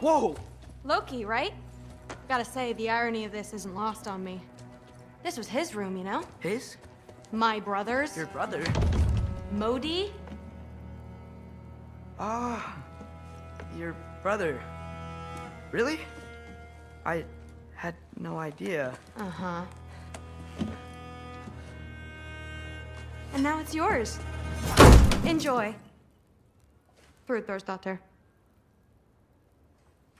Whoa! Loki, right? Gotta say, the irony of this isn't lost on me. This was his room, you know? His? My brother's. Your brother? Modi? Ah, your brother. Really? I had no idea. Uh-huh. And now it's yours. Enjoy. Frukostdotter.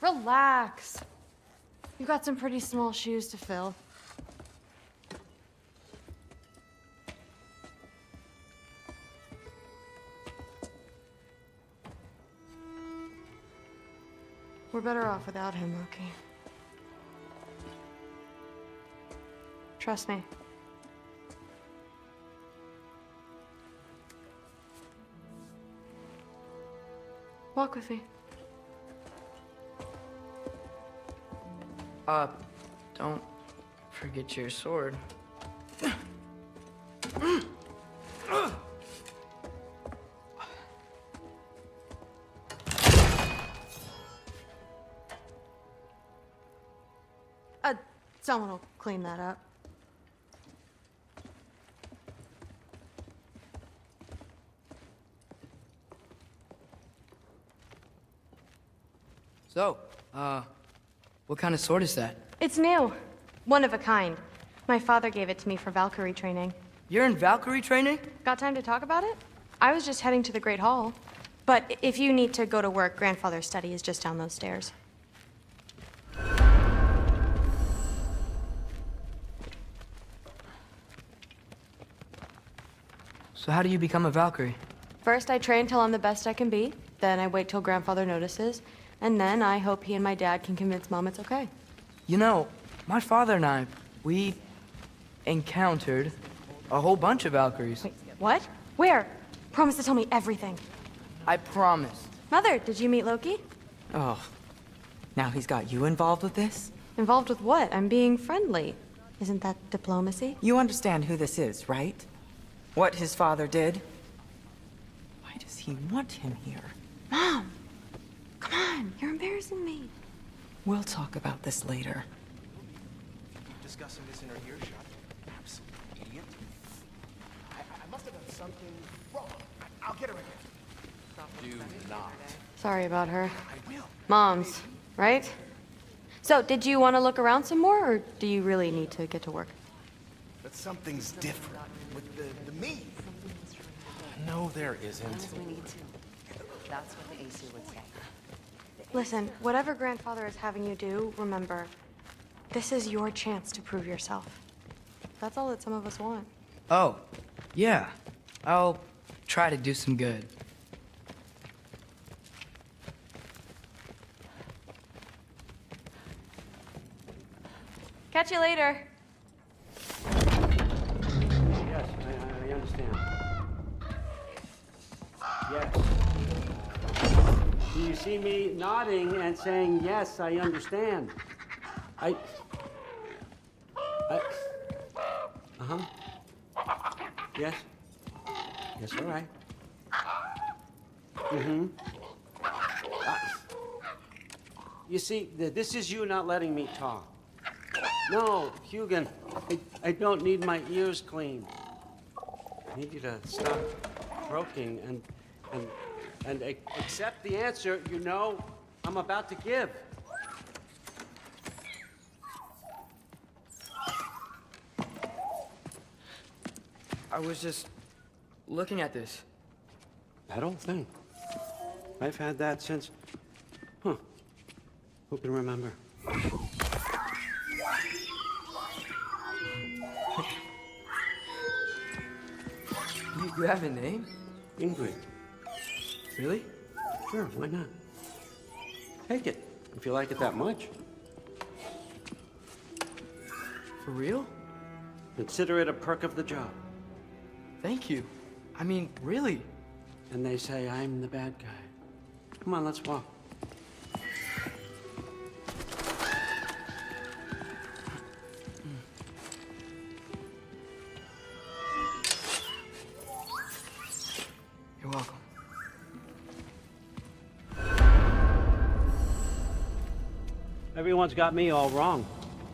Relax. You've got some pretty small shoes to fill. We're better off without him, Loki. Trust me. Walk with me. Don't forget your sword. Someone will clean that up. So, what kind of sword is that? It's new. One of a kind. My father gave it to me for Valkyrie training. You're in Valkyrie training? Got time to talk about it? I was just heading to the Great Hall. But if you need to go to work, Grandfather's study is just down those stairs. So how do you become a Valkyrie? First, I train till I'm the best I can be. Then I wait till Grandfather notices. And then I hope he and my dad can convince Mom it's okay. You know, my father and I, we encountered a whole bunch of Valkyries. Wait, what? Where? Promise to tell me everything. I promise. Mother, did you meet Loki? Oh, now he's got you involved with this? Involved with what? I'm being friendly. Isn't that diplomacy? You understand who this is, right? What his father did? Why does he want him here? Mom! Come on, you're embarrassing me. We'll talk about this later. Discussing this in her earshot. Perhaps, idiot. I must have done something wrong. I'll get her again. Do not. Sorry about her. I will. Mom's, right? So, did you want to look around some more, or do you really need to get to work? But something's different with the me. No, there isn't. That's what the AC would say. Listen, whatever Grandfather is having you do, remember, this is your chance to prove yourself. That's all that some of us want. Oh, yeah. I'll try to do some good. Catch you later. Yes, I understand. Yes. Do you see me nodding and saying, yes, I understand? Uh-huh. Yes. Yes, all right. Mm-hmm. You see, this is you not letting me talk. No, Hugin, I don't need my ears cleaned. I need you to stop croaking and accept the answer you know I'm about to give. I was just looking at this. That old thing. I've had that since... Huh. Who can remember? You have a name? Ingrid. Really? Sure, why not? Take it, if you like it that much. For real? Consider it a perk of the job. Thank you. I mean, really. And they say I'm the bad guy. Come on, let's walk. You're welcome. Everyone's got me all wrong.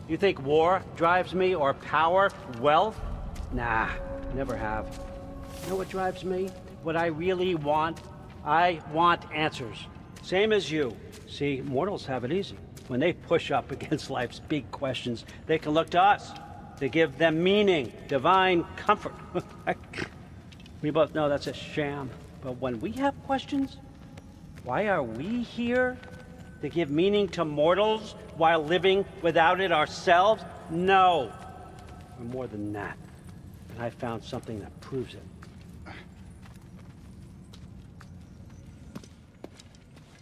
You think war drives me, or power, wealth? Nah, never have. You know what drives me? What I really want? I want answers. Same as you. See, mortals have it easy. When they push up against life's big questions, they can look to us to give them meaning, divine comfort. We both know that's a sham. But when we have questions, why are we here? To give meaning to mortals while living without it ourselves? No. We're more than that. And I found something that proves it.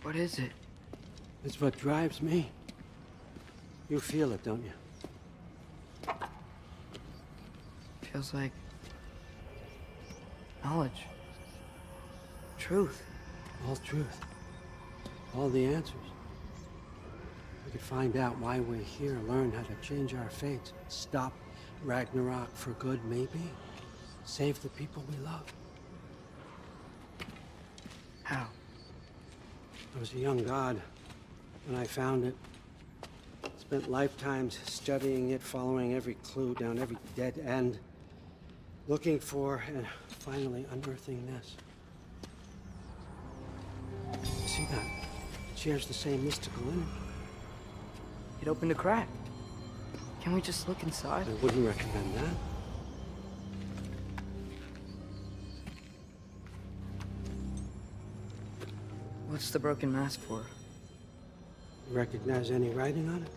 What is it? It's what drives me. You feel it, don't you? Feels like knowledge. Truth. All truth. All the answers. We could find out why we're here, learn how to change our fates, stop Ragnarok for good, maybe. Save the people we love. How? I was a young god when I found it. Spent lifetimes studying it, following every clue down every dead end, looking for and finally unearthing this. You see that? It shares the same mystical energy. It opened a crack. Can we just look inside? I wouldn't recommend that. What's the broken mask for? You recognize any writing on it?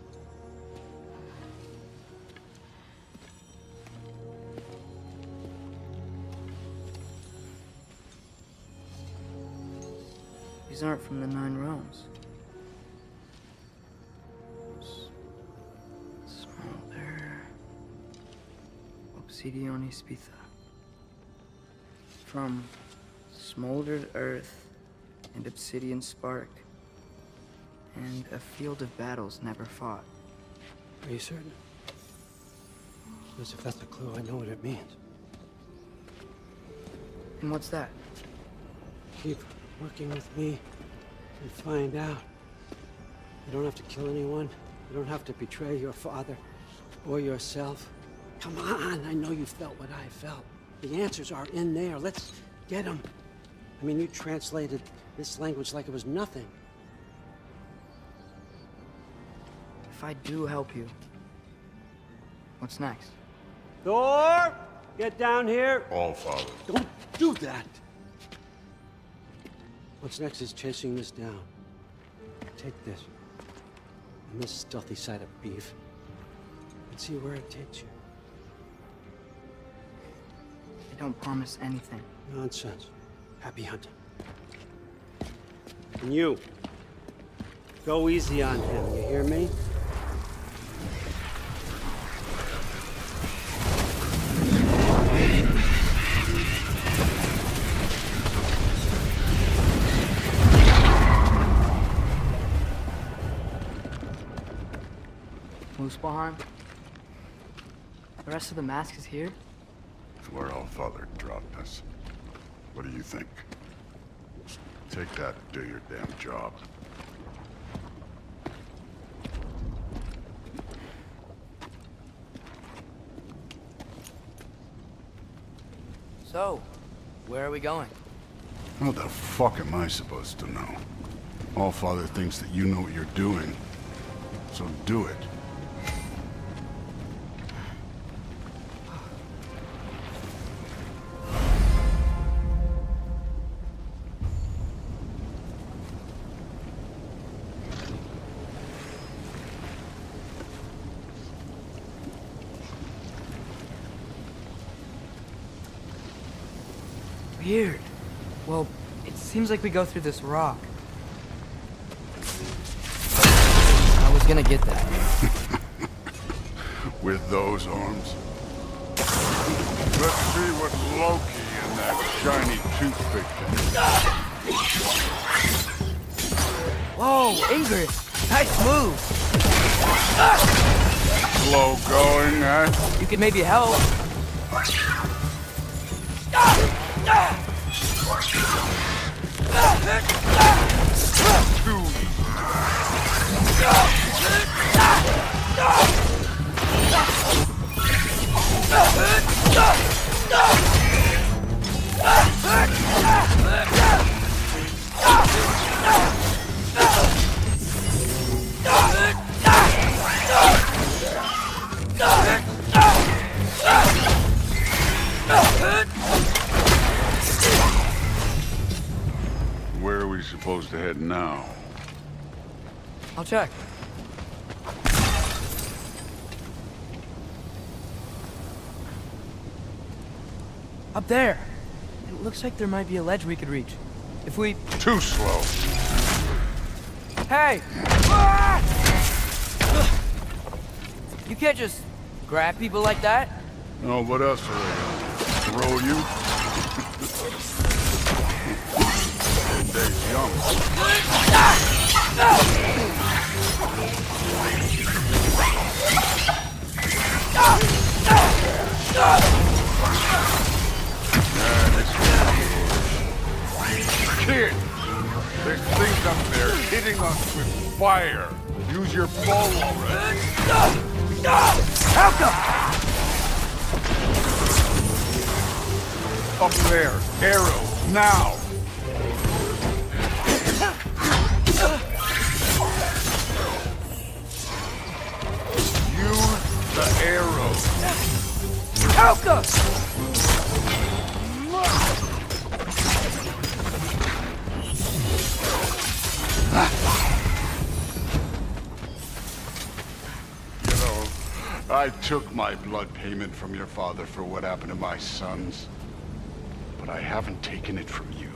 These aren't from the Nine Realms. Smolder. Obsidione Spitha. From smoldered earth and obsidian spark, and a field of battles never fought. Are you certain? Because if that's a clue, I know what it means. And what's that? Keep working with me and find out. You don't have to kill anyone. You don't have to betray your father or yourself. Come on, I know you felt what I felt. The answers are in there. Let's get them. I mean, you translated this language like it was nothing. If I do help you, what's next? Thor! Get down here! All Father. Don't do that! What's next is chasing this down. Take this. And this stealthy side of beef. And see where it takes you. I don't promise anything. Nonsense. Happy hunting. And you. Go easy on him, you hear me? Muspelheim? The rest of the mask is here? It's where All Father dropped us. What do you think? Take that and do your damn job. So, where are we going? How the fuck am I supposed to know? All Father thinks that you know what you're doing. So do it. Weird. Well, it seems like we go through this rock. I was gonna get that. With those arms. Let's see what Loki and that shiny toothpick can do. Whoa, Ingrid! Nice move! Slow going, eh? You could maybe help. Too easy. Where are we supposed to head now? I'll check. Up there. It looks like there might be a ledge we could reach. If we... Too slow. Hey! You can't just grab people like that. Oh, what else are they gonna throw you? Days young. Kid! There's things up there hitting us with fire. Use your bow already. Help them! Up there. Arrows. Now! Use the arrows. Help them! You know, I took my blood payment from your father for what happened to my sons. But I haven't taken it from you.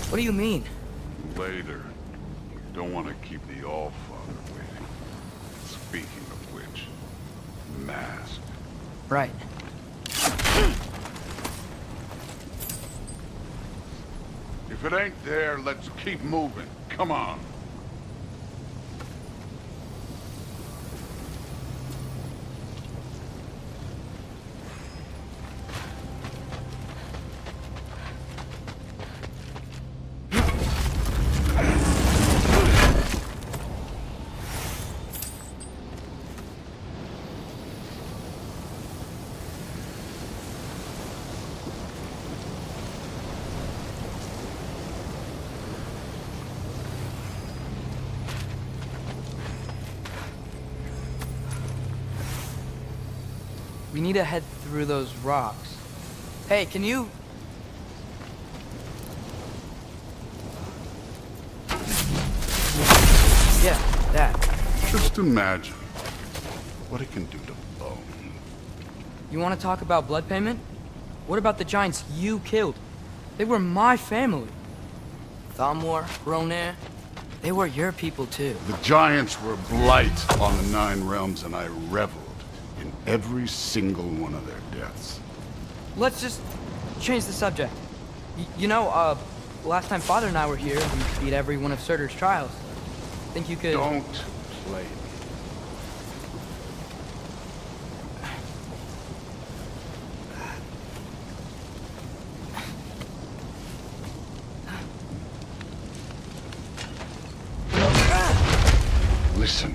What do you mean? Later. Don't want to keep the All-Father waiting. Speaking of which, mask. Right. If it ain't there, let's keep moving. Come on. We need to head through those rocks. Hey, can you... Yeah, that. Just imagine what it can do to bone. You want to talk about blood payment? What about the giants you killed? They were my family. Thamor, Ronair, they were your people too. The giants were blight on the Nine Realms, and I reveled in every single one of their deaths. Let's just change the subject. You know, last time Father and I were here, we beat every one of Surtur's trials. Think you could... Don't play me. Listen,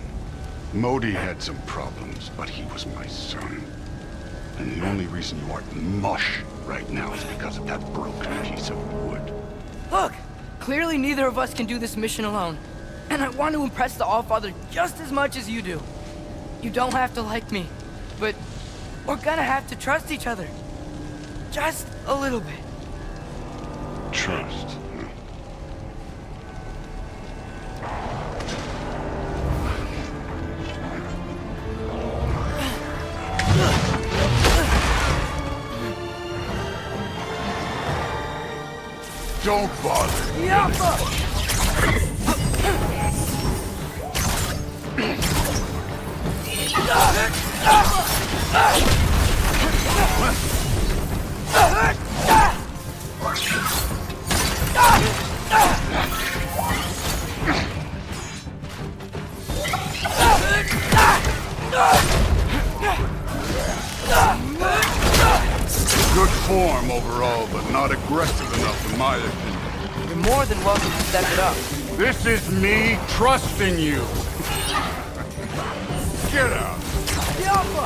Modi had some problems, but he was my son. And the only reason you aren't mush right now is because of that broken piece of wood. Look! Clearly neither of us can do this mission alone. And I want to impress the All-Father just as much as you do. You don't have to like me, but we're gonna have to trust each other. Just a little bit. Trust. Don't bother. Good form overall, but not aggressive enough in my opinion. You're more than welcome to step it up. This is me trusting you. Get out. The Alpha!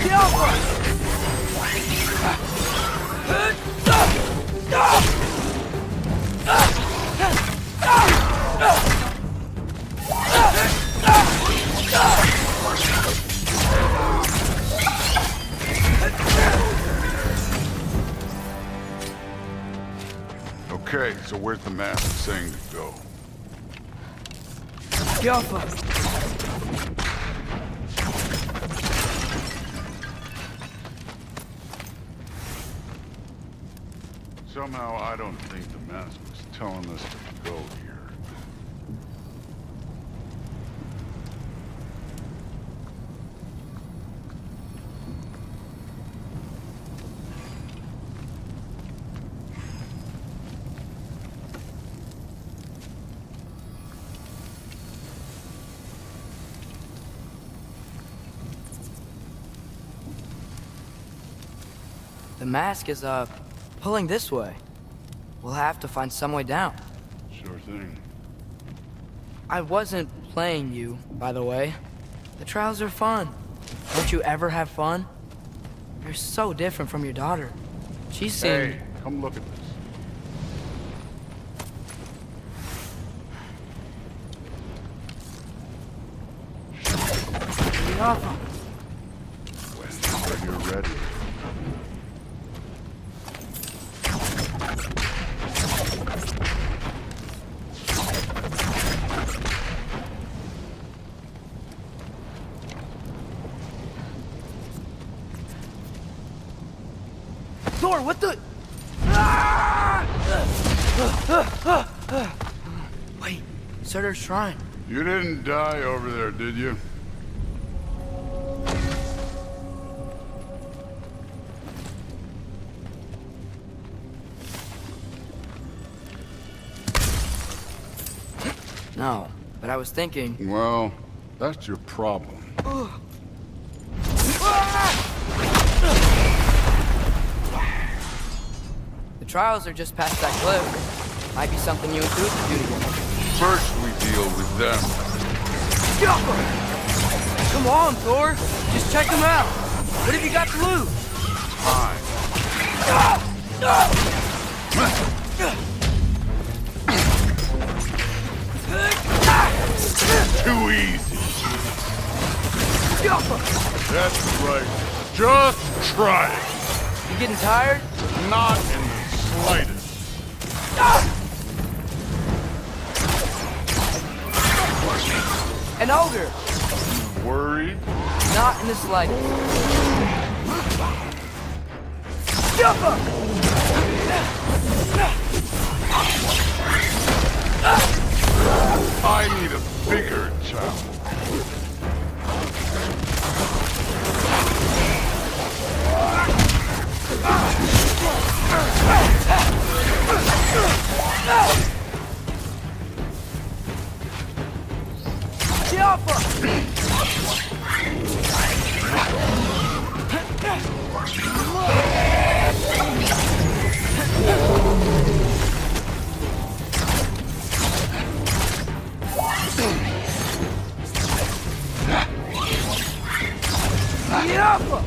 The Alpha! Okay, so where's the mask saying to go? The Alpha! Somehow, I don't think the mask was telling us to go here. The mask is, pulling this way. We'll have to find some way down. Sure thing. I wasn't playing you, by the way. The trials are fun. Don't you ever have fun? You're so different from your daughter. She seemed... Hey, come look at this. The Alpha. Whenever you're ready. Thor, what the... Wait, Surtur's shrine. You didn't die over there, did you? No, but I was thinking... Well, that's your problem. The trials are just past that cliff. Might be something you and Groot can do together. First, we deal with them. Come on, Thor. Just check them out. What have you got to lose? Fine. Too easy. That's right. Just try it. You getting tired? Not in the slightest. An ogre. Worried? Not in the slightest. I need a bigger challenge. The Alpha! The Alpha!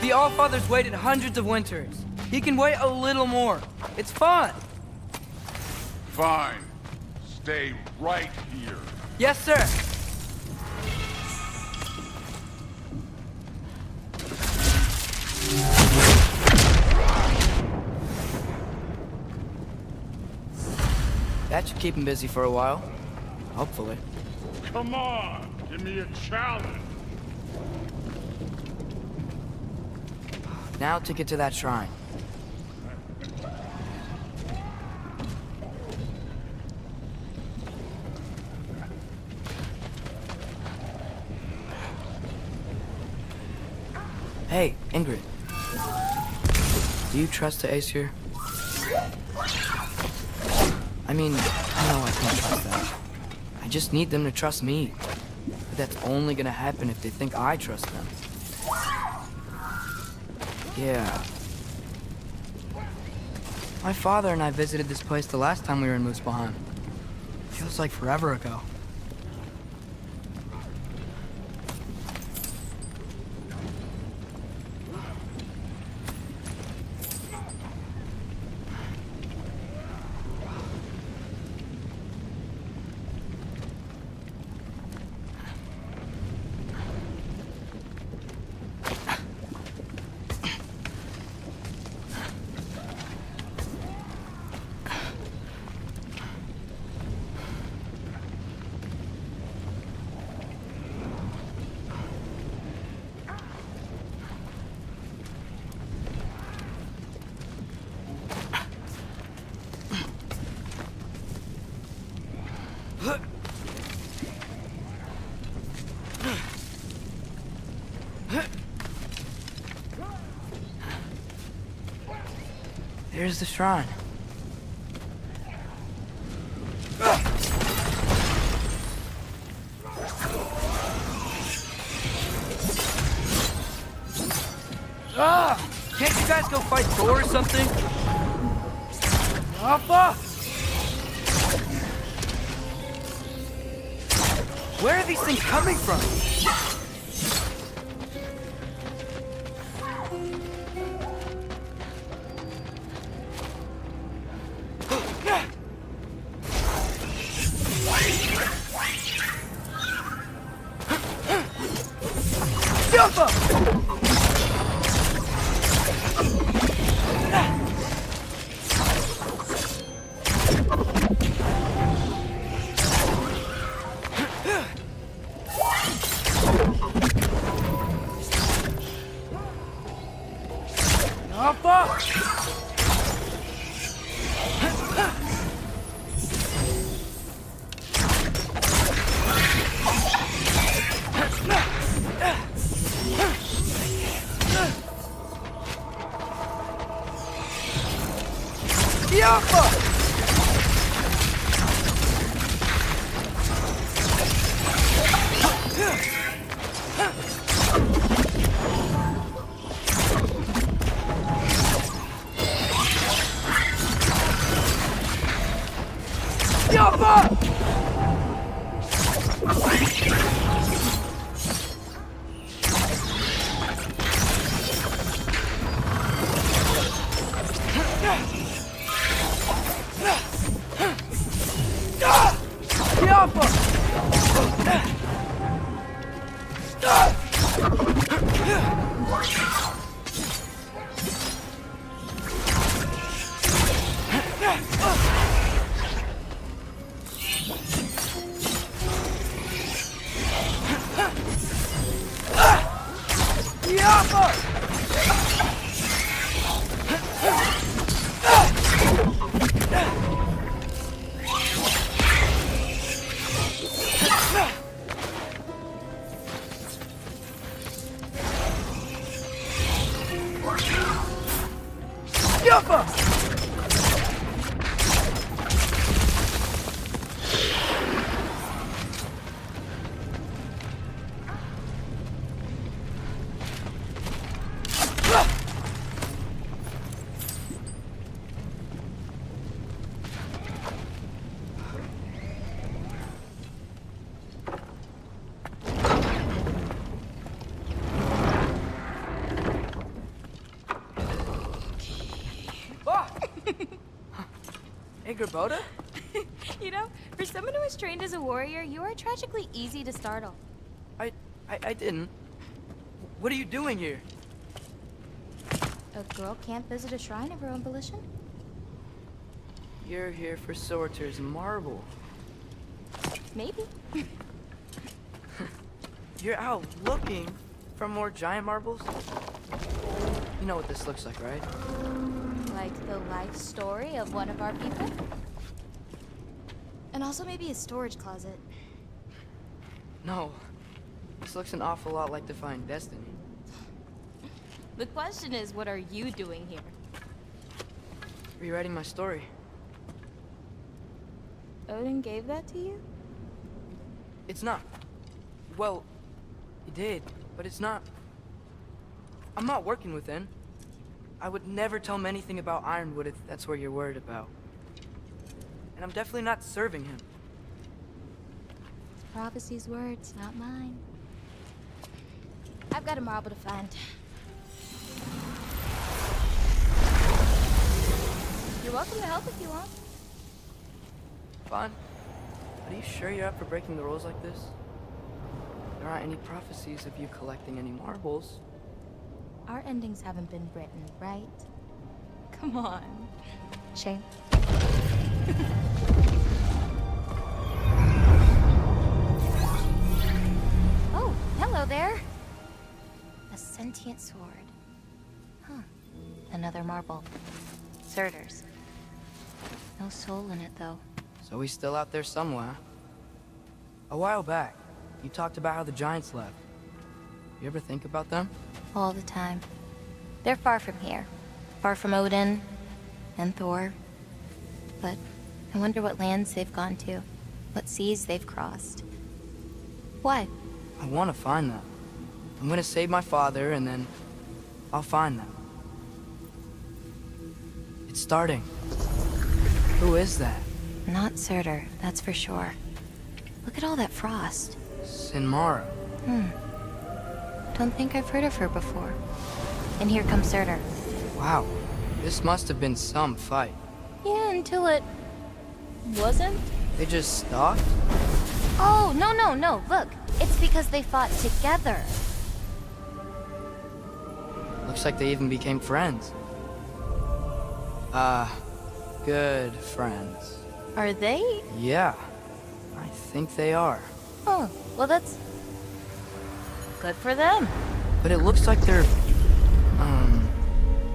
The Allfather's waited hundreds of winters. He can wait a little more. It's fun. Fine. Stay right here. Yes, sir. That should keep him busy for a while. Hopefully. Come on, give me a challenge. Now to get to that shrine. Hey, Ingrid. Do you trust the Aesir? I mean, I know I can trust them. I just need them to trust me. But that's only gonna happen if they think I trust them. Yeah. My father and I visited this place the last time we were in Muspelheim. Feels like forever ago. There's the shrine. Can't you guys go fight Thor or something? Alpha! Where are these things coming from? Hey, Gerboda? You know, for someone who is trained as a warrior, you are tragically easy to startle. I didn't. What are you doing here? A girl can't visit a shrine of her own volition? You're here for Sorter's marble. Maybe. You're out looking for more giant marbles? You know what this looks like, right? Like the life story of one of our people? And also maybe a storage closet. No. This looks an awful lot like Defying Destiny. The question is, what are you doing here? Rewriting my story. Odin gave that to you? It's not. Well, he did, but it's not. I'm not working with him. I would never tell him anything about Ironwood if that's what you're worried about. And I'm definitely not serving him. It's Prophecy's words, not mine. I've got a marble to find. You're welcome to help if you want. Fine. But are you sure you're up for breaking the rules like this? There aren't any prophecies of you collecting any marbles. Our endings haven't been written, right? Come on. Shane. Oh, hello there. A sentient sword. Huh. Another marble. Surtur's. No soul in it, though. So he's still out there somewhere. A while back, you talked about how the giants left. You ever think about them? All the time. They're far from here. Far from Odin and Thor. But I wonder what lands they've gone to. What seas they've crossed. Why? I want to find them. I'm gonna save my father, and then I'll find them. It's starting. Who is that? Not Surtur, that's for sure. Look at all that frost. Sinmara. Don't think I've heard of her before. And here comes Surtur. Wow. This must have been some fight. Yeah, until it... wasn't? They just stopped? Oh, no. Look, it's because they fought together. Looks like they even became friends. Good friends. Are they? Yeah, I think they are. Oh, well that's... good for them. But it looks like their,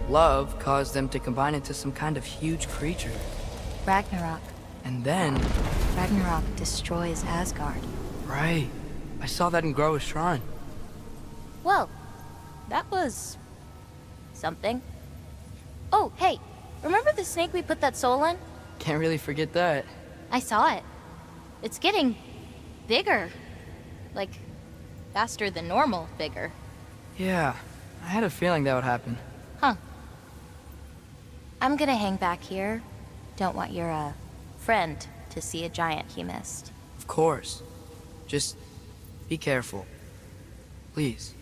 love caused them to combine into some kind of huge creature. Ragnarok. And then... Ragnarok destroys Asgard. Right. I saw that in Groa's shrine. Well, that was... something. Oh, hey, remember the snake we put that soul in? Can't really forget that. I saw it. It's getting... bigger. Like, faster than normal bigger. Yeah, I had a feeling that would happen. Huh. I'm gonna hang back here. Don't want your, friend to see a giant he missed. Of course. Just be careful. Please.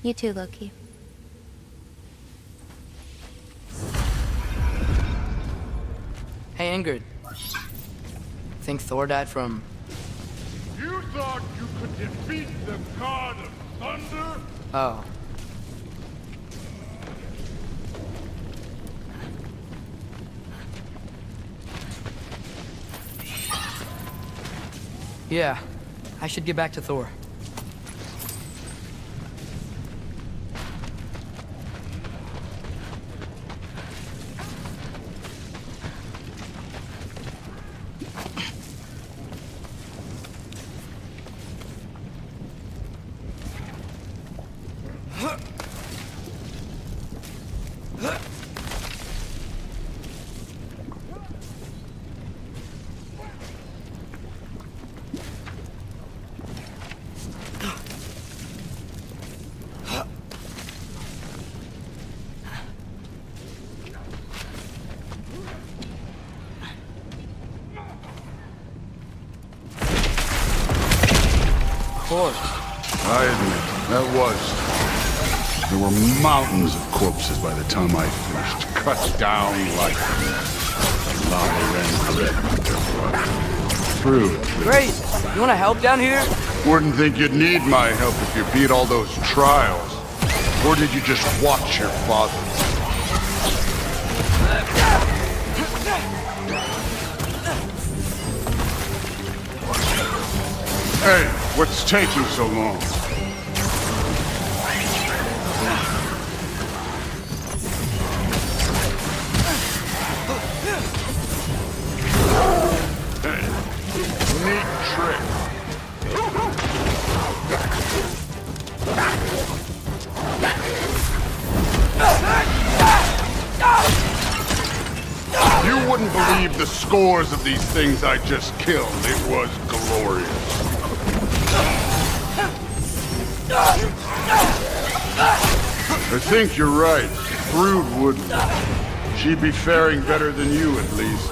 You too, Loki. Hey, Ingrid. Think Thor died from... You thought you could defeat the god of thunder? Oh. Yeah, I should get back to Thor. I admit, that was. There were mountains of corpses by the time I finished, cut down like lava ran red with their blood. True. Great! You wanna help down here? Wouldn't think you'd need my help if you beat all those trials. Or did you just watch your father? Hey, what's taking so long? You wouldn't believe the scores of these things I just killed. It was glorious. I think you're right. Brood wouldn't. She'd be faring better than you, at least.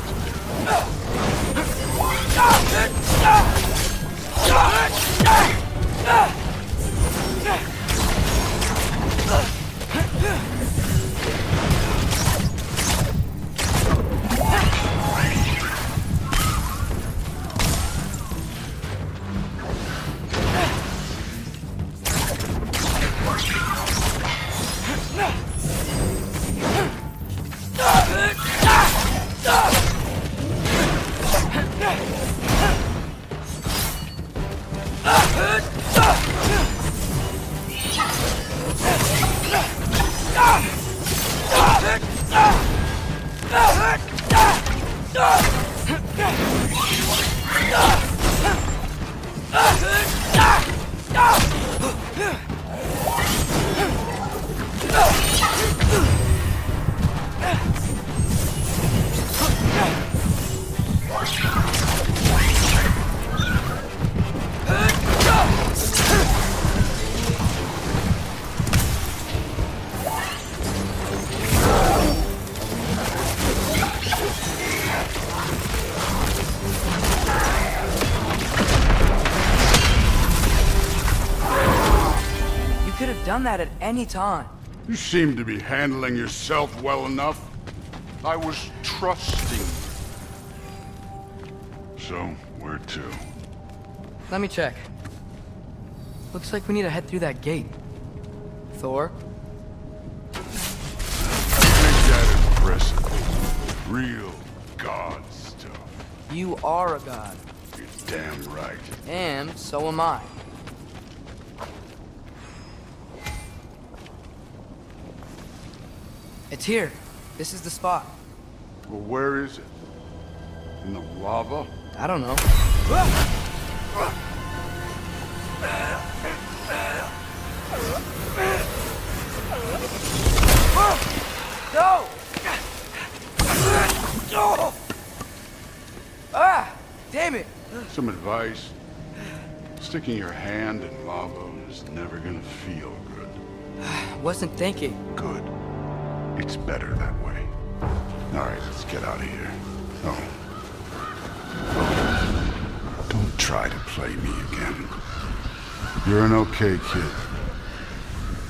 Done that at any time. You seem to be handling yourself well enough. I was trusting. So, where to? Let me check. Looks like we need to head through that gate. Thor? I think that is impressive. Real god stuff. You are a god. You're damn right. And so am I. It's here. This is the spot. Well, where is it? In the lava? I don't know. No! Ah! Damn it! Some advice. Sticking your hand in lava is never gonna feel good. Wasn't thinking. Good. It's better that way. All right, let's get out of here. Oh. Don't try to play me again. You're an okay kid.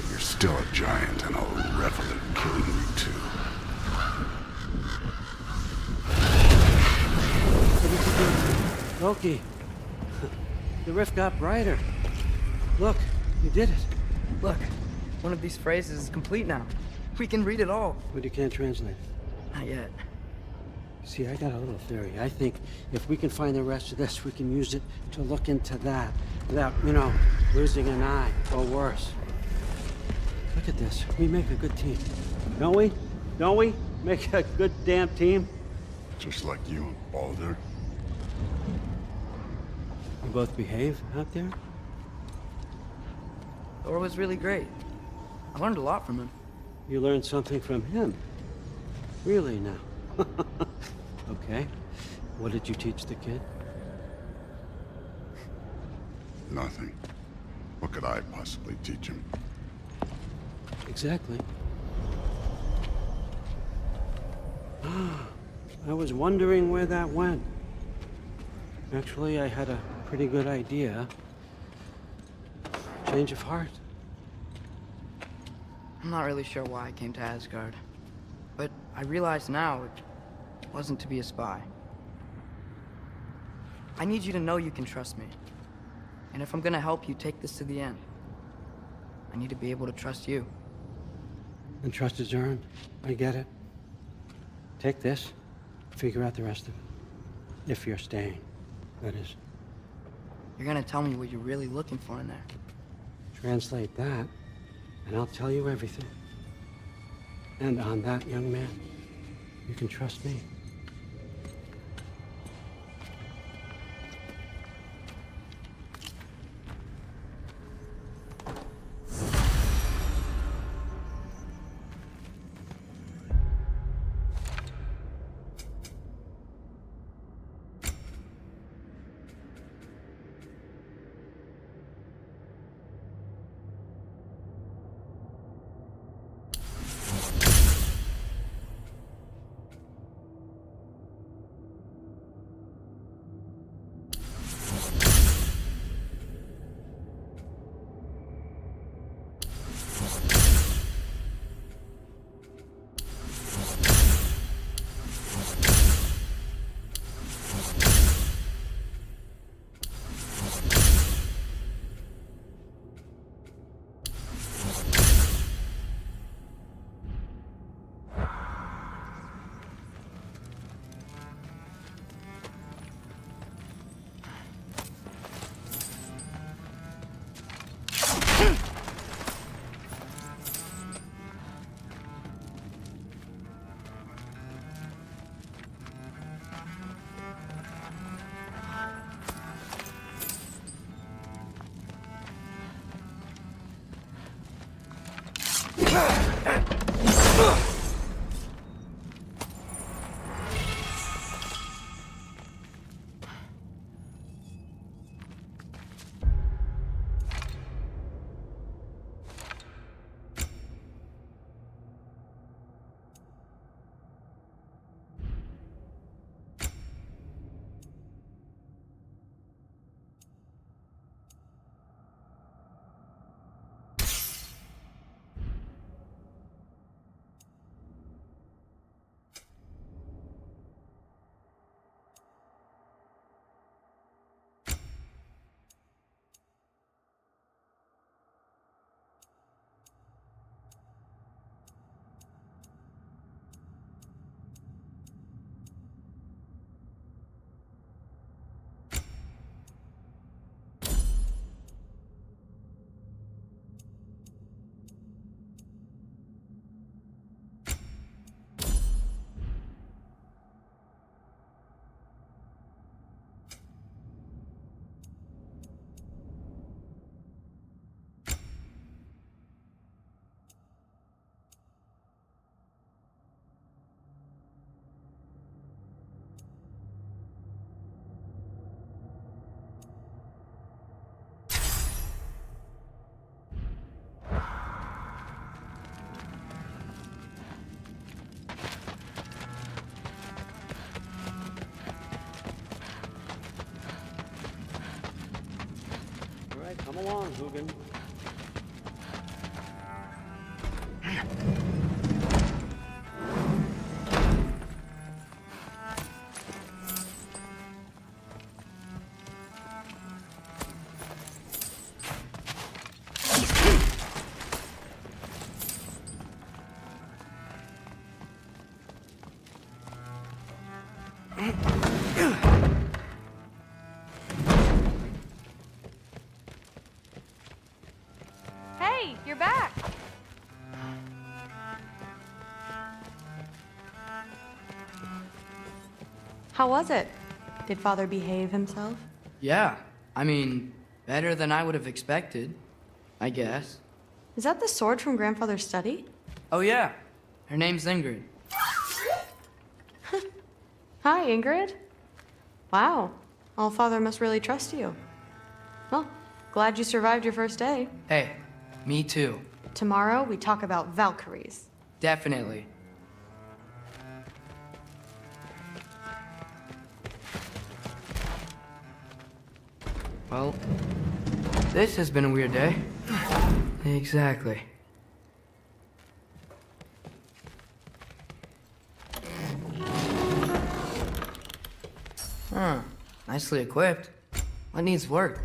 You're still a giant, and I'll revel in killing you too. Loki, the rift got brighter. Look, you did it. Look, one of these phrases is complete now. We can read it all. But you can't translate. Not yet. See, I got a little theory. I think if we can find the rest of this, we can use it to look into that without, losing an eye or worse. Look at this. We make a good team. Don't we? Don't we? Make a good damn team? Just like you and Baldur. You both behave out there? Thor was really great. I learned a lot from him. You learned something from him? Really now? Okay. What did you teach the kid? Nothing. What could I possibly teach him? Exactly. I was wondering where that went. Actually, I had a pretty good idea. Change of heart. I'm not really sure why I came to Asgard. But I realize now it wasn't to be a spy. I need you to know you can trust me. And if I'm gonna help you take this to the end, I need to be able to trust you. And trust is earned. I get it. Take this. Figure out the rest of it. If you're staying, that is. You're gonna tell me what you're really looking for in there. Translate that, and I'll tell you everything. And on that, young man, you can trust me. on, Hugin. Hey, you're back! How was it? Did Father behave himself? Yeah, I mean, better than I would have expected, I guess. Is that the sword from Grandfather's study? Oh yeah, her name's Ingrid. Hi, Ingrid. Wow, Allfather must really trust you. Well, glad you survived your first day. Hey, me too. Tomorrow, we talk about Valkyries. Definitely. Well, this has been a weird day. Exactly. Huh. Nicely equipped. What needs work?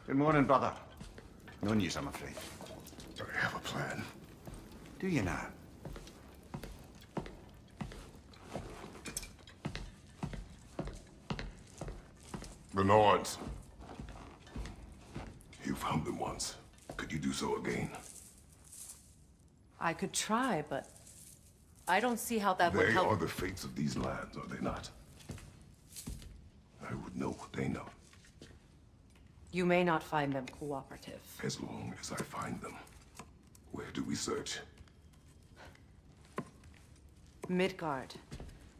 Good morning, brother. No news, I'm afraid. I have a plan. Do you now? The Nords. You found them once. Could you do so again? I could try, but I don't see how that would They help. are the fates of these lands, are they not? I would know what they know, You may not find them cooperative. as long as I find them. Where do we search? Midgard.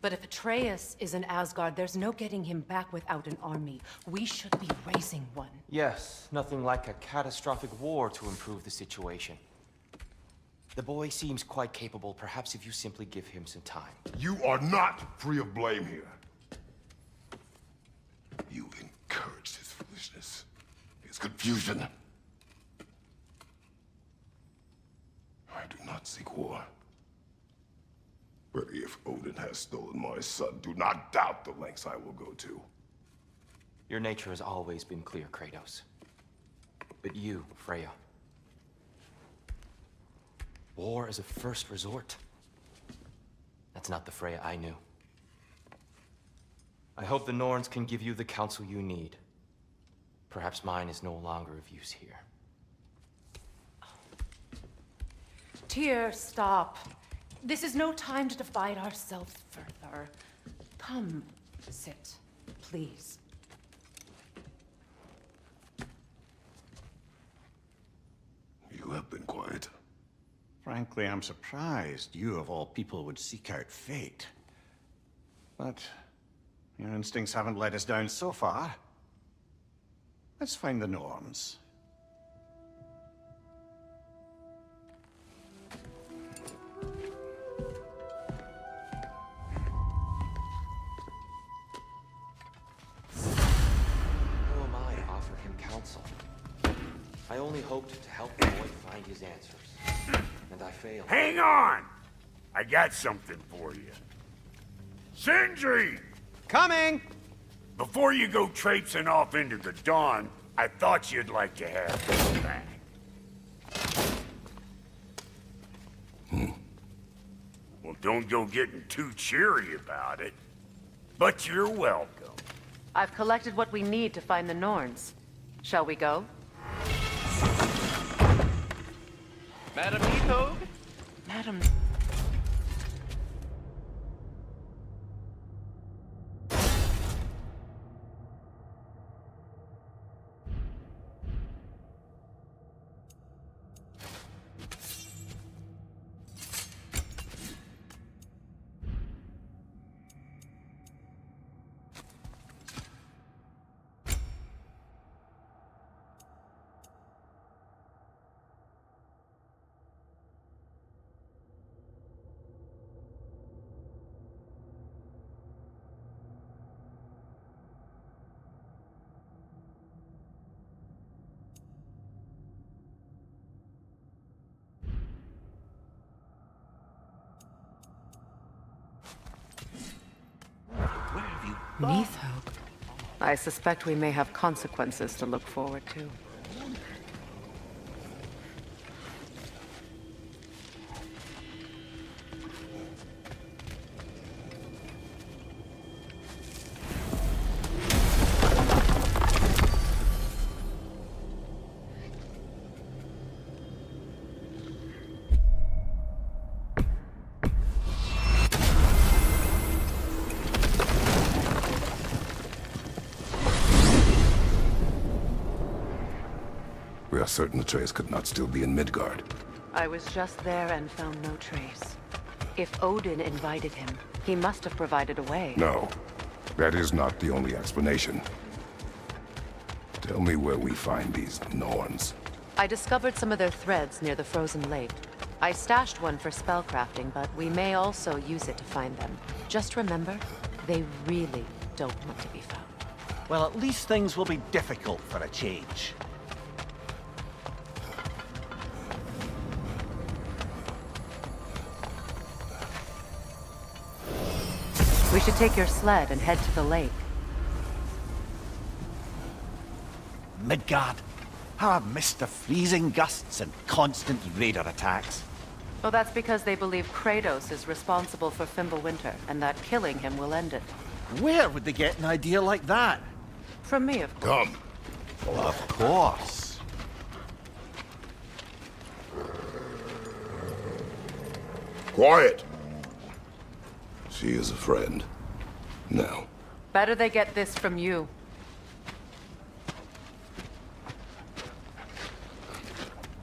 But if Atreus is in Asgard, there's no getting him back without an army. We should be raising one. Yes, nothing like a catastrophic war to improve the situation. The boy seems quite capable. Perhaps if you simply give him some time. You are not free of blame here. You encouraged his foolishness, his confusion. I do not seek war. But if Odin has stolen my son, do not doubt the lengths I will go to. Your nature has always been clear, Kratos. But you, Freya. War is a first resort. That's not the Freya I knew. I hope the Norns can give you the counsel you need. Perhaps mine is no longer of use here. Tyr, stop. This is no time to divide ourselves further. Come, sit, please. You have been quiet. Frankly, I'm surprised you, of all people, would seek out fate. But your instincts haven't let us down so far. Let's find the Norns. Who am I to offer him counsel? I only hoped to help the boy find his answers. And I failed. Hang on! I got something for you. Sindri! Coming! Before you go traipsing off into the dawn, I thought you'd like to have this back. Well, don't go getting too cheery about it. But you're welcome. I've collected what we need to find the Norns. Shall we go? Madam Nidhogg? Madam... Nidhogg. I suspect we may have consequences to look forward to. We are certain the trace could not still be in Midgard. I was just there and found no trace. If Odin invited him, he must have provided a way. No, that is not the only explanation. Tell me where we find these Norns. I discovered some of their threads near the frozen lake. I stashed one for spellcrafting, but we may also use it to find them. Just remember, they really don't want to be found. Well, at least things will be difficult for a change. We should take your sled and head to the lake. Midgard. How I've missed the freezing gusts and constant raider attacks. Well, that's because they believe Kratos is responsible for Fimbulwinter, and that killing him will end it. Where would they get an idea like that? From me, of course. Come. Well, of course. Quiet! She is a friend. Now. Better they get this from you.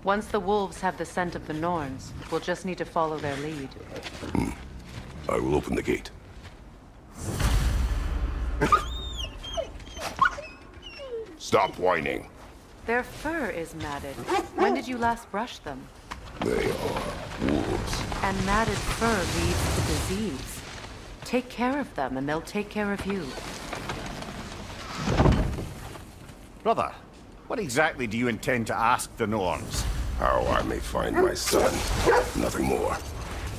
Once the wolves have the scent of the Norns, we'll just need to follow their lead. I will open the gate. Stop whining. Their fur is matted. When did you last brush them? They are wolves. And matted fur leads to disease. Take care of them, and they'll take care of you. Brother, what exactly do you intend to ask the Norns? How I may find my son. Nothing more.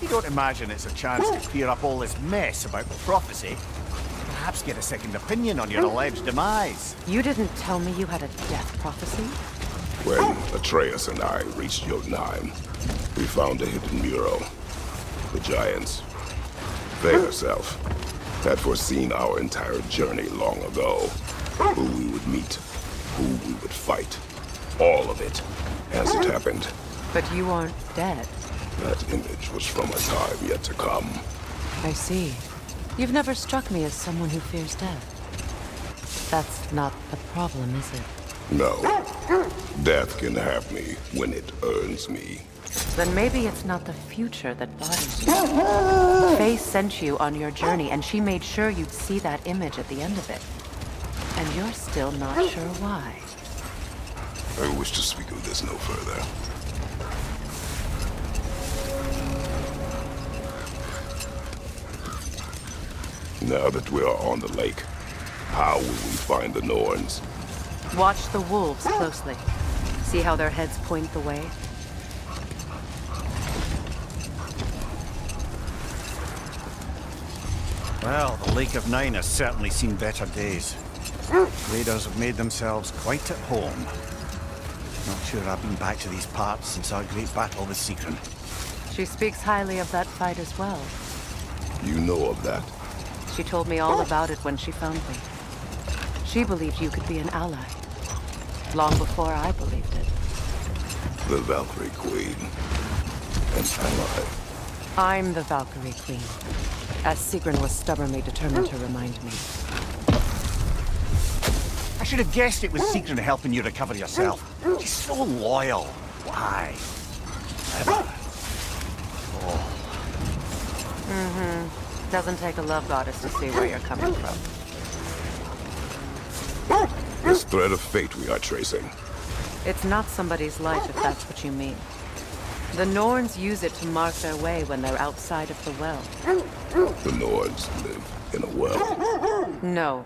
You don't imagine it's a chance to clear up all this mess about prophecy? Perhaps get a second opinion on your alleged demise. You didn't tell me you had a death prophecy? When Atreus and I reached Jotunheim, we found a hidden mural. The giants. Fair self had foreseen our entire journey long ago. Who we would meet, who we would fight. All of it, as it happened. But you aren't dead. That image was from a time yet to come. I see. You've never struck me as someone who fears death. That's not the problem, is it? No. Death can have me when it earns me. Then maybe it's not the future that bothers you. Faye sent you on your journey, and she made sure you'd see that image at the end of it. And you're still not sure why. I wish to speak of this no further. Now that we are on the lake, how will we find the Norns? Watch the wolves closely. See how their heads point the way? Well, the Lake of Nine has certainly seen better days. Raiders have made themselves quite at home. Not sure I've been back to these parts since our great battle with Secret. She speaks highly of that fight as well. You know of that? She told me all about it when she found me. She believed you could be an ally. Long before I believed it. The Valkyrie Queen. An ally. I'm the Valkyrie Queen. As Sigrun was stubbornly determined to remind me. I should have guessed it was Secret helping you recover yourself. She's so loyal. Why? Doesn't take a love goddess to see where you're coming from. This thread of fate we are tracing. It's not somebody's life, if that's what you mean. The Norns use it to mark their way when they're outside of the well. The Norns live in a well. No.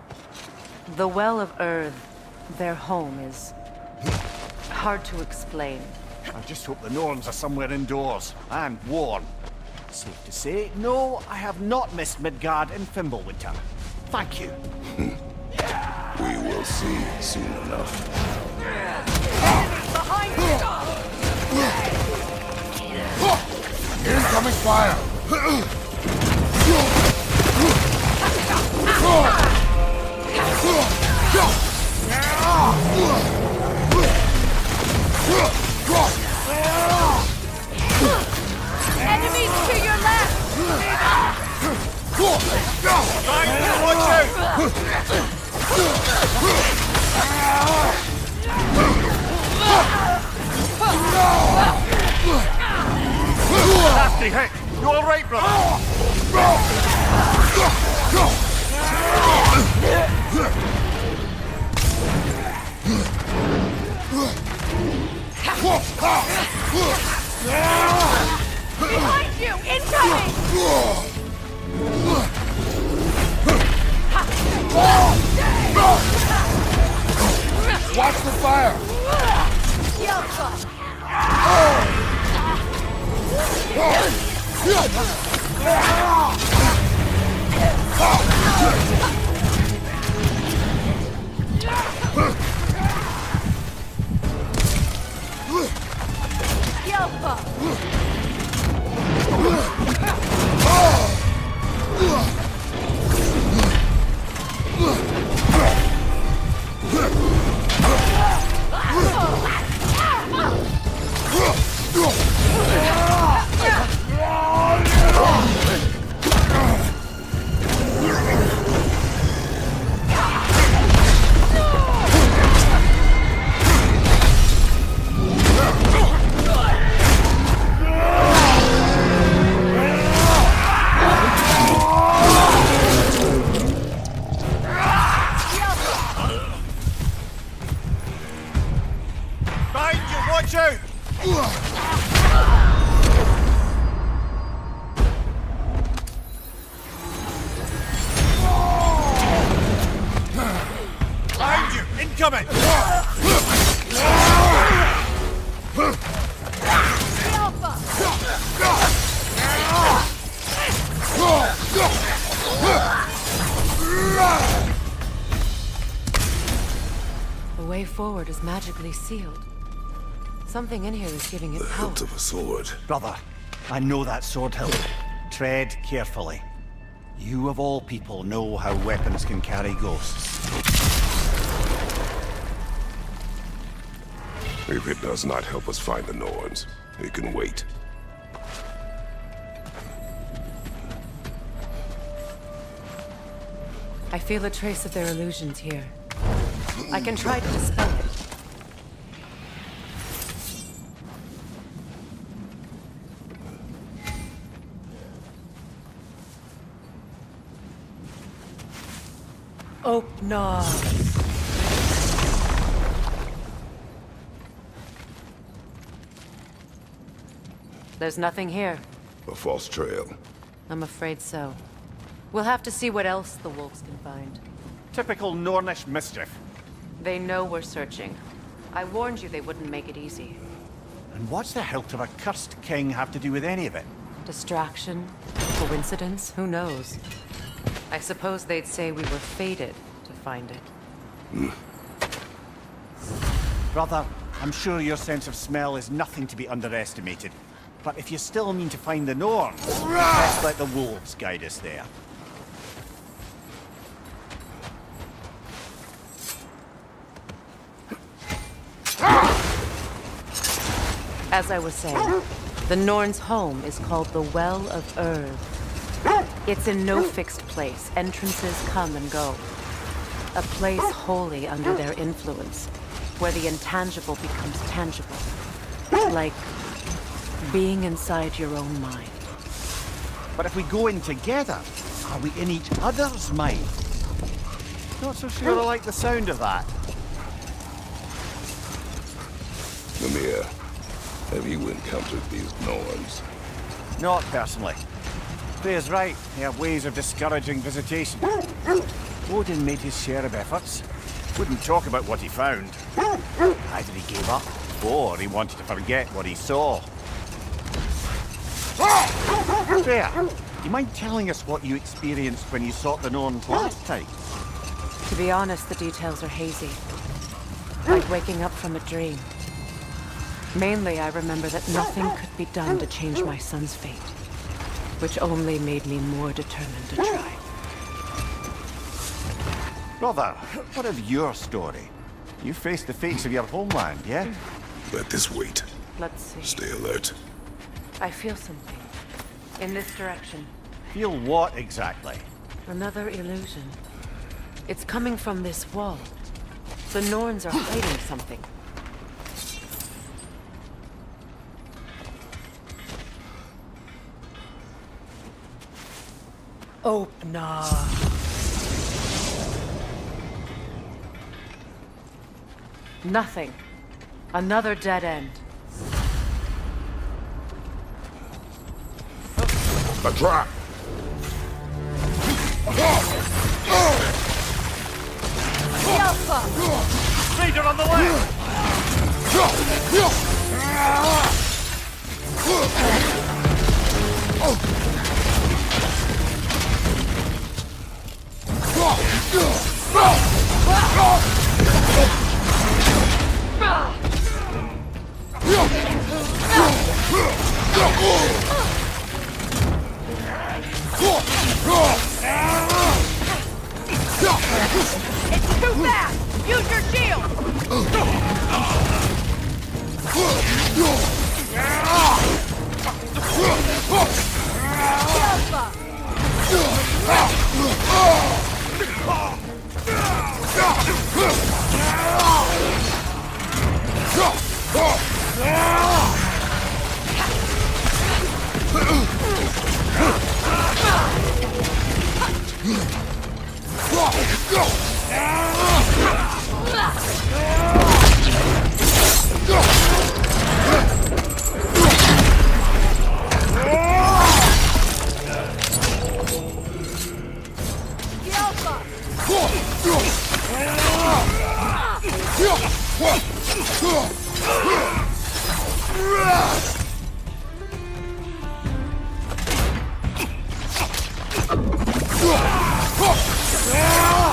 The Well of Earth, their home, is hard to explain. I just hope the Norns are somewhere indoors and warm. Safe to say, no, I have not missed Midgard and Fimbulwinter. Thank you. We will see soon enough. Behind you! Incoming fire! Enemies to your left! Watch out! Nasty hit! You alright, brother? Behind you! Incoming! Watch the fire! Watch out! Behind you! Incoming! The way forward is magically sealed. Something in here is giving it power. The hilt of a sword. Brother, I know that sword hilt. Tread carefully. You of all people know how weapons can carry ghosts. If it does not help us find the Norns, it can wait. I feel a trace of their illusions here. I can try to dispel it. RAGNAROK. There's nothing here. A false trail. I'm afraid so. We'll have to see what else the wolves can find. Typical Nornish mischief. They know we're searching. I warned you they wouldn't make it easy. And what's the hilt of a cursed king have to do with any of it? Distraction? Coincidence? Who knows? I suppose they'd say we were fated to find it. Brother, I'm sure your sense of smell is nothing to be underestimated. But if you still mean to find the Norns, best let the wolves guide us there. As I was saying, the Norns' home is called the Well of Earth. It's in no fixed place. Entrances come and go. A place wholly under their influence, where the intangible becomes tangible. Like being inside your own mind. But if we go in together, are we in each other's mind? Not so sure I like the sound of that. Mimir, have you encountered these Norns? Not personally. Freya's right. They have ways of discouraging visitation. Odin made his share of efforts. Wouldn't talk about what he found. Either he gave up, or he wanted to forget what he saw. Freya, you mind telling us what you experienced when you sought the Norns last time? To be honest, the details are hazy. Like waking up from a dream. Mainly, I remember that nothing could be done to change my son's fate, which only made me more determined to try. Brother, what of your story? You faced the fates of your homeland, yeah? Let this wait. Let's see. Stay alert. I feel something. In this direction. Feel what exactly? Another illusion. It's coming from this wall. The Norns are hiding something. RAGNAROK. Nothing. Another dead end. A trap! Raider on the way! It's too fast! Use your shield!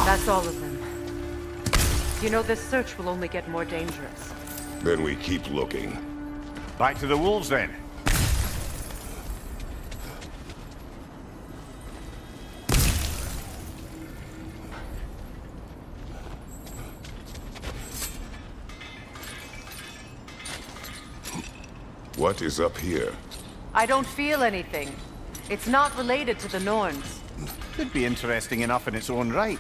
That's all of them. You know, this search will only get more dangerous. Then we keep looking. Back to the wolves then. What is up here? I don't feel anything. It's not related to the Norns. Could be interesting enough in its own right.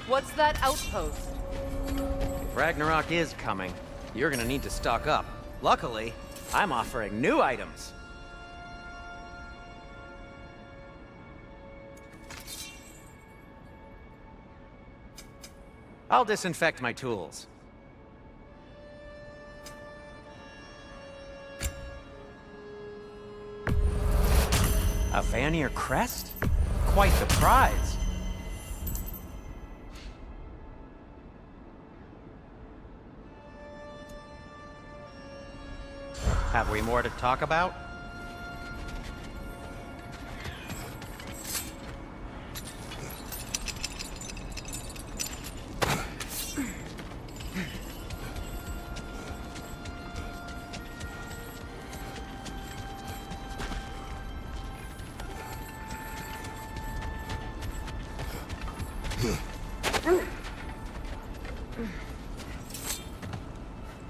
What's that outpost? If Ragnarok is coming, you're gonna need to stock up. Luckily, I'm offering new items. I'll disinfect my tools. A Vanir crest? Quite the prize. Have we more to talk about?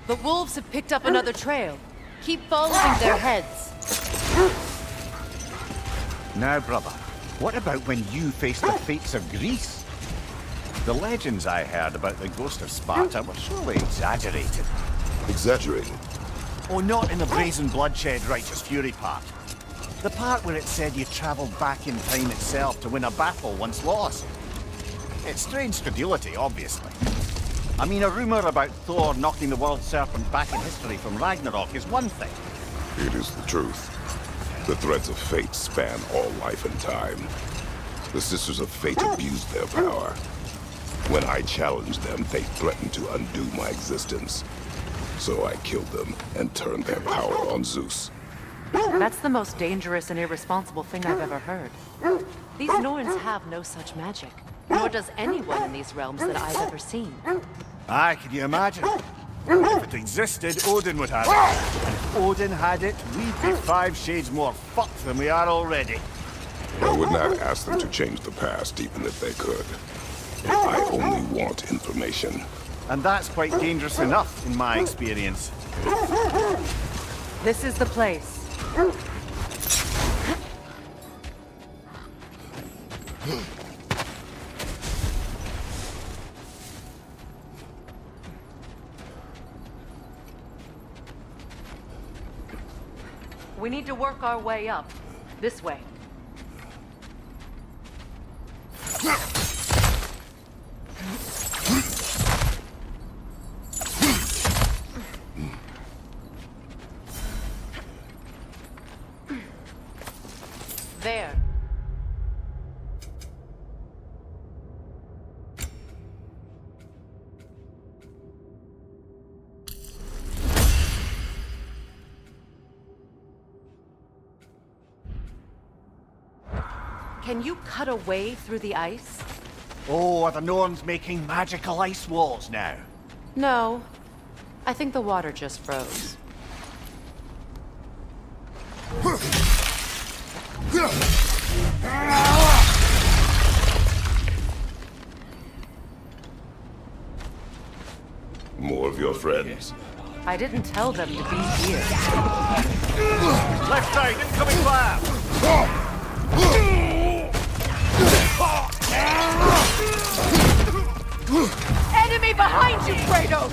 The wolves have picked up another trail. Keep following their heads. Now, brother, what about when you faced the fates of Greece? The legends I heard about the ghost of Sparta were surely exaggerated. Exaggerated? Oh, not in the brazen bloodshed righteous fury part. The part where it said you travelled back in time itself to win a battle once lost. It's strange credulity, obviously. I mean, a rumor about Thor knocking the world serpent back in history from Ragnarok is one thing. It is the truth. The threads of fate span all life and time. The Sisters of Fate abused their power. When I challenged them, they threatened to undo my existence. So I killed them and turned their power on Zeus. That's the most dangerous and irresponsible thing I've ever heard. These Norns have no such magic. Nor does anyone in these realms that I've ever seen. Aye, can you imagine? If it existed, Odin would have it. And if Odin had it, we'd be 5 shades more fucked than we are already. I would not ask them to change the past, even if they could. I only want information. And that's quite dangerous enough, in my experience. This is the place. We need to work our way up. This way. There. Can you cut a way through the ice? Oh, are the Norns making magical ice walls now? No. I think the water just froze. More of your friends. I didn't tell them to be here. Left side, incoming fire! Enemy behind you, Kratos!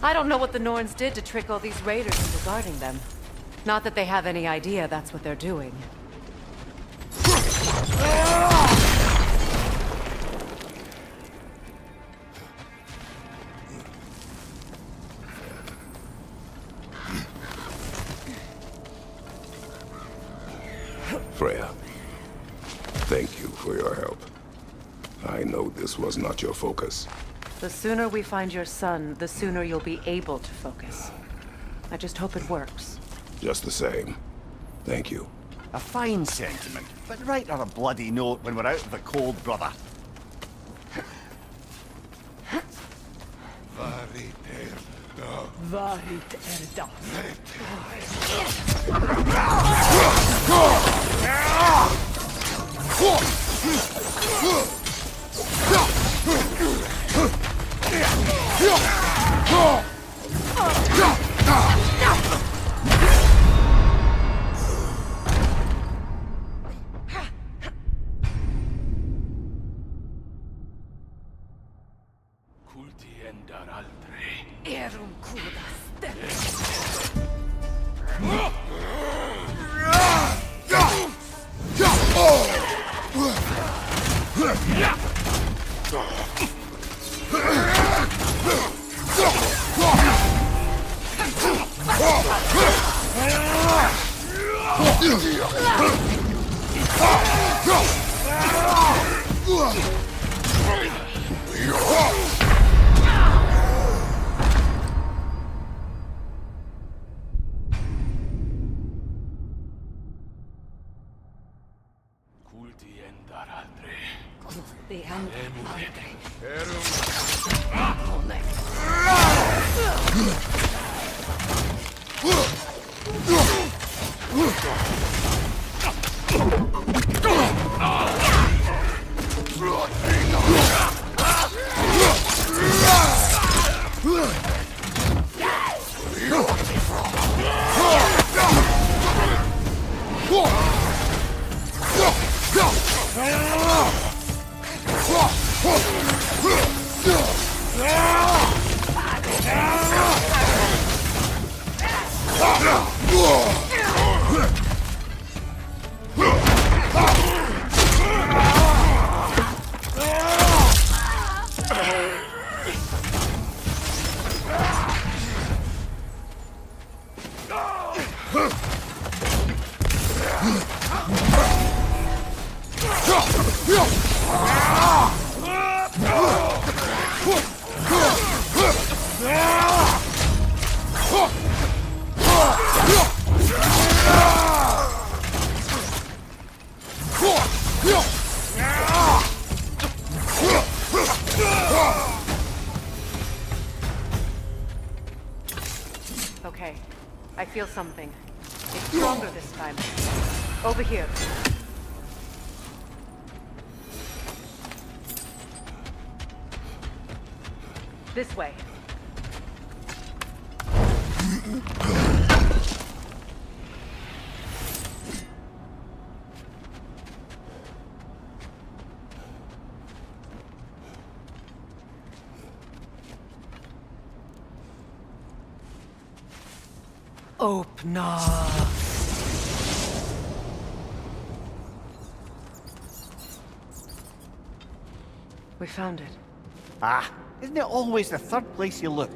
I don't know what the Norns did to trick all these raiders into guarding them. Not that they have any idea that's what they're doing. Freya, thank you for your help. I know this was not your focus. The sooner we find your son, the sooner you'll be able to focus. I just hope it works. Just the same, thank you. A fine sentiment, but write her a bloody note when we're out of the cold, brother. Okay, I feel something. It's stronger this time. Over here. This way. Open up. We found it. Ah, isn't it always the third place you look?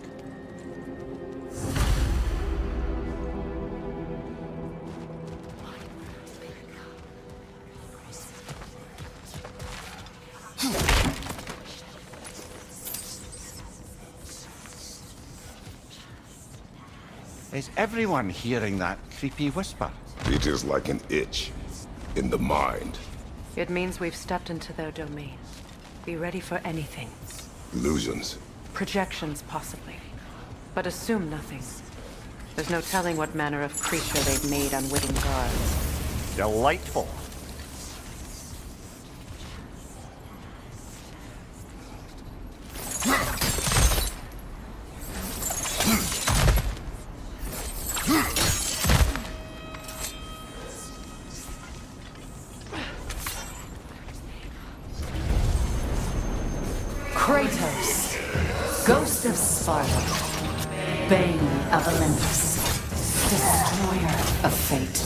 Is everyone hearing that creepy whisper? It is like an itch in the mind. It means we've stepped into their domain. Be ready for anything. Illusions. Projections, possibly. But assume nothing. There's no telling what manner of creature they've made unwitting guards. Delightful. Kratos, Ghost of Sparta, Bane of Olympus, Destroyer of Fate,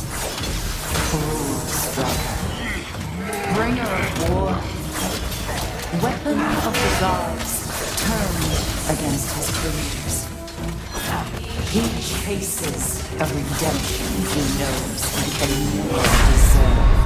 Cruel Striker, Bringer of War, Weapon of the Gods, turned against his creators. He chases a redemption he knows he can never deserve.